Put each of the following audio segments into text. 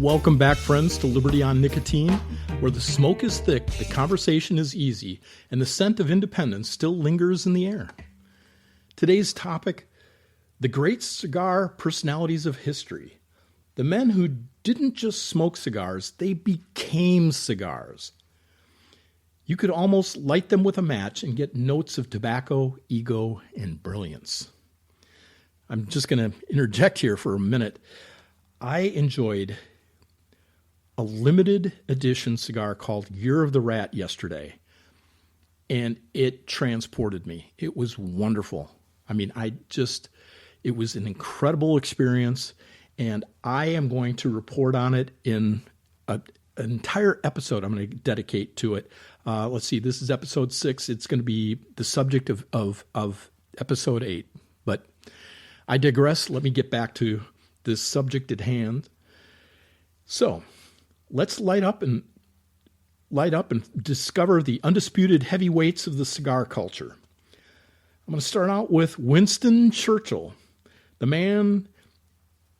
Welcome back, friends, to Liberty on Nicotine, where the smoke is thick, the conversation is easy, and the scent of independence still lingers in the air. Today's topic, the great cigar personalities of history. The men who didn't just smoke cigars, they became cigars. You could almost light them with a match and get notes of tobacco, ego, and brilliance. I'm just going to interject here for a minute. I enjoyed a limited edition cigar called Year of the Rat yesterday, and it transported me. It was wonderful. I mean, it was an incredible experience, and I am going to report on it in an entire episode I'm going to dedicate to it. Let's see, this is episode 6. It's going to be the subject of episode 8, but I digress. Let me get back to this subject at hand. So let's light up and discover the undisputed heavyweights of the cigar culture. I'm going to start out with Winston Churchill, the man,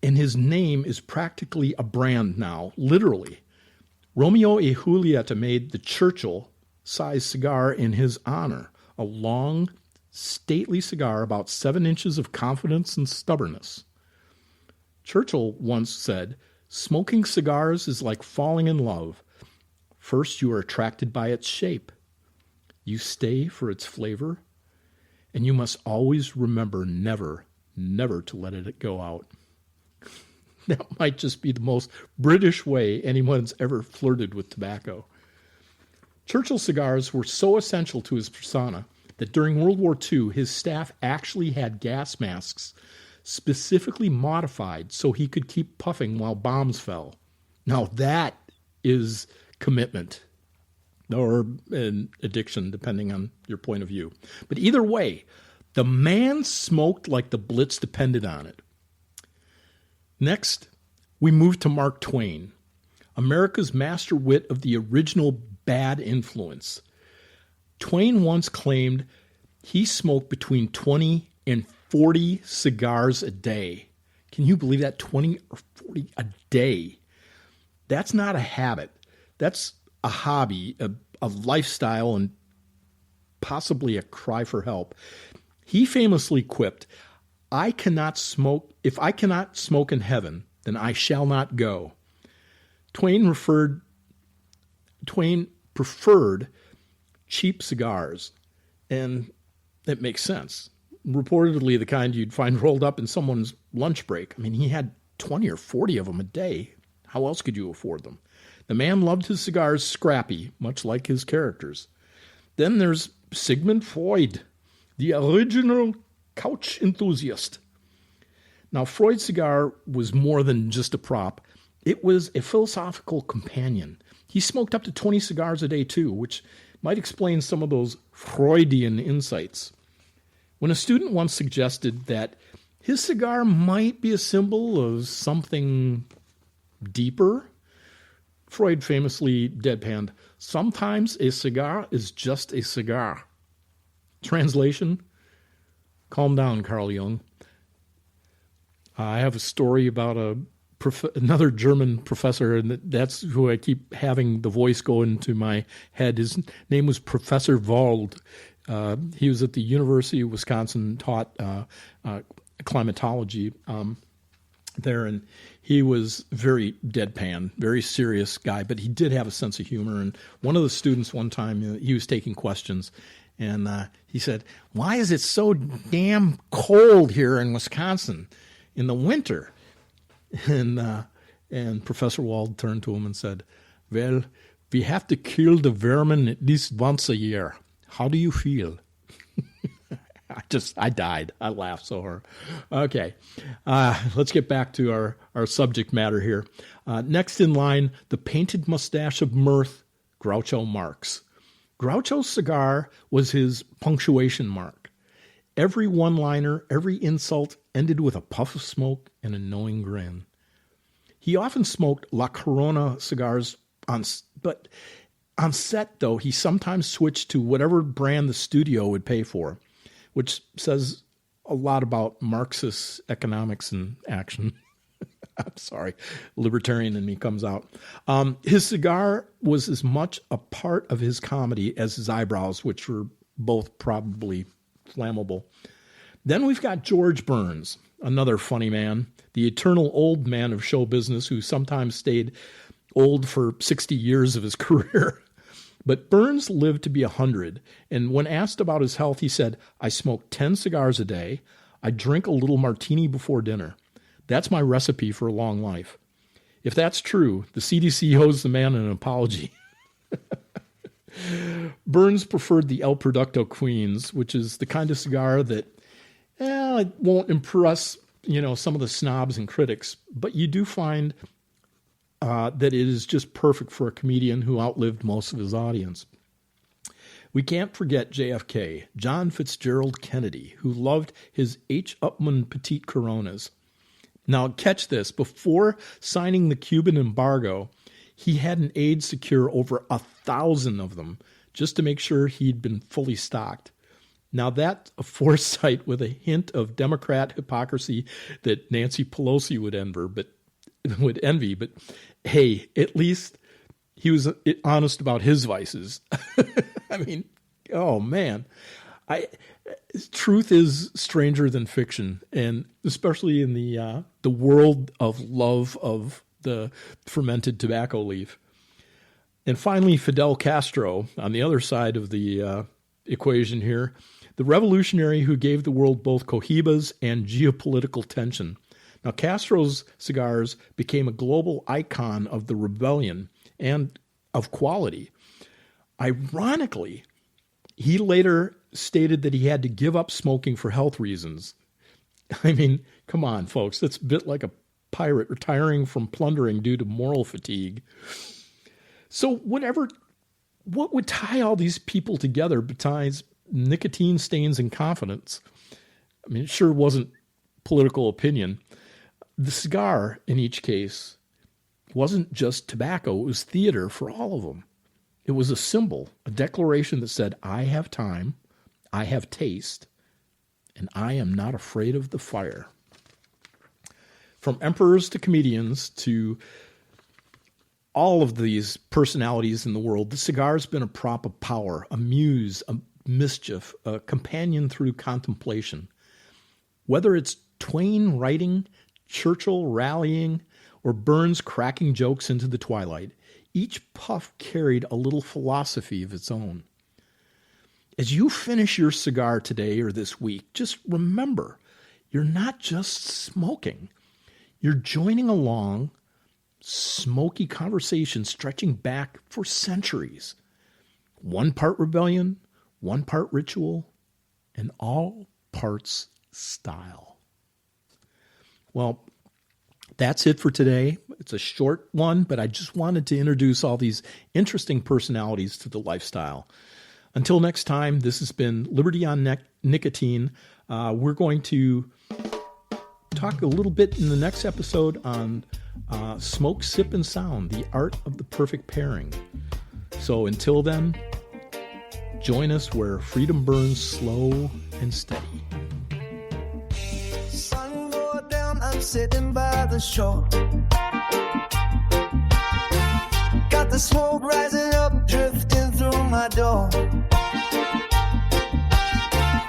and his name is practically a brand now, literally. Romeo y Julieta made the Churchill-sized cigar in his honor, a long, stately cigar about 7 inches of confidence and stubbornness. Churchill once said, "Smoking cigars is like falling in love. First you are attracted by its shape. You stay for its flavor, and you must always remember never, never to let it go out." That might just be the most British way anyone's ever flirted with tobacco. Churchill cigars were so essential to his persona that during World War II, his staff actually had gas masks specifically modified so he could keep puffing while bombs fell. Now that is commitment, or an addiction, depending on your point of view. But either way, the man smoked like the Blitz depended on it. Next, we move to Mark Twain, America's master wit of the original bad influence. Twain once claimed he smoked between 20 and 40 cigars a day. Can you believe that? 20 or 40 a day. That's not a habit. That's a hobby, a lifestyle, and possibly a cry for help. He famously quipped, if I cannot smoke in heaven, then I shall not go. Twain preferred cheap cigars, and it makes sense. Reportedly the kind you'd find rolled up in someone's lunch break. I mean, he had 20 or 40 of them a day. How else could you afford them? The man loved his cigars scrappy, much like his characters. Then there's Sigmund Freud, the original couch enthusiast. Now, Freud's cigar was more than just a prop. It was a philosophical companion. He smoked up to 20 cigars a day, too, which might explain some of those Freudian insights. When a student once suggested that his cigar might be a symbol of something deeper, Freud famously deadpanned, "Sometimes a cigar is just a cigar." Translation, calm down, Carl Jung. I have a story about another German professor, and that's who I keep having the voice go into my head. His name was Professor Wald. He was at the University of Wisconsin, taught climatology there, and he was very deadpan, very serious guy, but he did have a sense of humor. And one of the students one time, he was taking questions, and he said, "Why is it so damn cold here in Wisconsin in the winter?" And Professor Wald turned to him and said, "Well, we have to kill the vermin at least once a year. How do you feel?" I died. I laughed so hard. Okay, let's get back to our subject matter here. Next in line, the painted mustache of mirth, Groucho Marx. Groucho's cigar was his punctuation mark. Every one-liner, every insult ended with a puff of smoke and a knowing grin. He often smoked La Corona cigars but on set, though, he sometimes switched to whatever brand the studio would pay for, which says a lot about Marxist economics in action. I'm sorry, libertarian in me comes out. His cigar was as much a part of his comedy as his eyebrows, which were both probably flammable. Then we've got George Burns, another funny man, the eternal old man of show business who sometimes stayed old for 60 years of his career. But Burns lived to be 100, and when asked about his health, he said, "I smoke 10 cigars a day. I drink a little martini before dinner. That's my recipe for a long life." If that's true, the CDC owes the man an apology. Burns preferred the El Producto Queens, which is the kind of cigar that it won't impress, some of the snobs and critics, but you do find that it is just perfect for a comedian who outlived most of his audience. We can't forget JFK, John Fitzgerald Kennedy, who loved his H. Upmann Petite Coronas. Now, catch this. Before signing the Cuban embargo, he had an aide secure over 1,000 of them just to make sure he'd been fully stocked. Now, that's a foresight with a hint of Democrat hypocrisy that Nancy Pelosi would envy, but hey, at least he was honest about his vices. I mean, oh man, truth is stranger than fiction, and especially in the world of love of the fermented tobacco leaf. And finally, Fidel Castro, on the other side of the equation here, the revolutionary who gave the world both cohibas and geopolitical tension. Now, Castro's cigars became a global icon of the rebellion and of quality. Ironically, he later stated that he had to give up smoking for health reasons. I mean, come on, folks. That's a bit like a pirate retiring from plundering due to moral fatigue. So what would tie all these people together besides nicotine stains and confidence? I mean, it sure wasn't political opinion. The cigar, in each case, wasn't just tobacco. It was theater for all of them. It was a symbol, a declaration that said, I have time, I have taste, and I am not afraid of the fire. From emperors to comedians to all of these personalities in the world, the cigar's been a prop of power, a muse, a mischief, a companion through contemplation. Whether it's Twain writing, Churchill rallying, or Burns cracking jokes into the twilight, each puff carried a little philosophy of its own. As you finish your cigar today or this week, just remember, you're not just smoking. You're joining along smoky conversation stretching back for centuries. One part rebellion, one part ritual, and all parts style. Well, that's it for today. It's a short one, but I just wanted to introduce all these interesting personalities to the lifestyle. Until next time, this has been Liberty on Nicotine. We're going to talk a little bit in the next episode on smoke, sip, and sound, the art of the perfect pairing. So until then, join us where freedom burns slow and steady. Sun go down, I'm sitting by the shore. Got the smoke rising up, drifting through my door.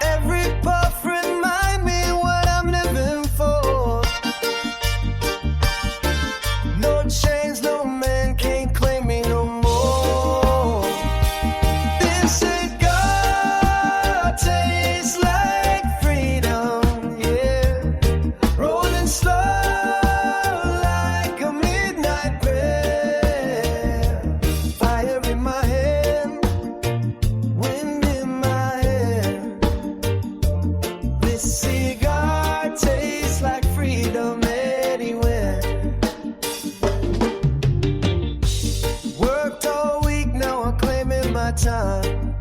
Every puff remind me what I'm living for. No chains, no man can't claim me no more. This cigar tastes like freedom, yeah. Rolling slow like a midnight prayer. Fire in my hand, wind in my hair. This cigar tastes like freedom anywhere. Worked all week, now I'm claiming my time.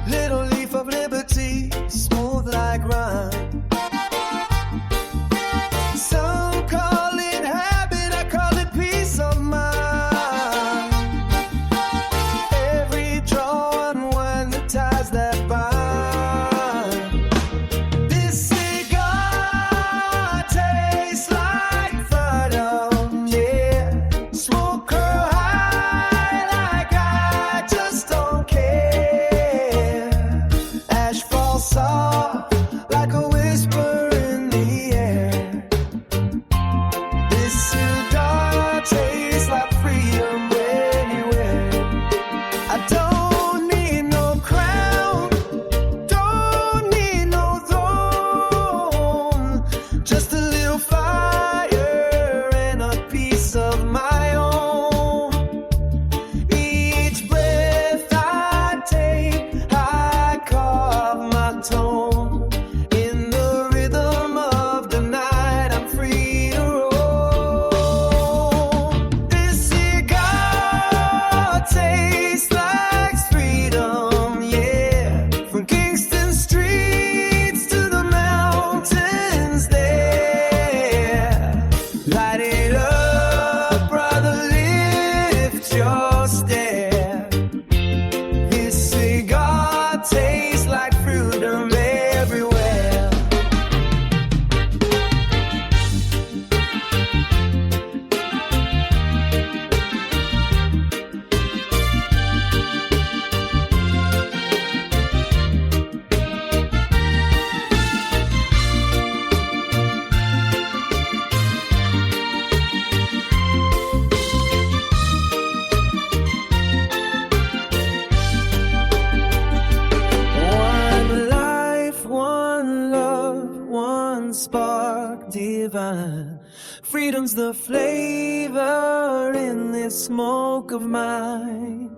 Little leaf of liberty, smooth like rhyme. Some call it habit, I call it peace of mind. Every draw unwind the ties that bind. This cigar tastes your stare. This cigar tastes like freedom everywhere. One life, one love, one spark divine. Freedom's the flavor in this smoke of mine.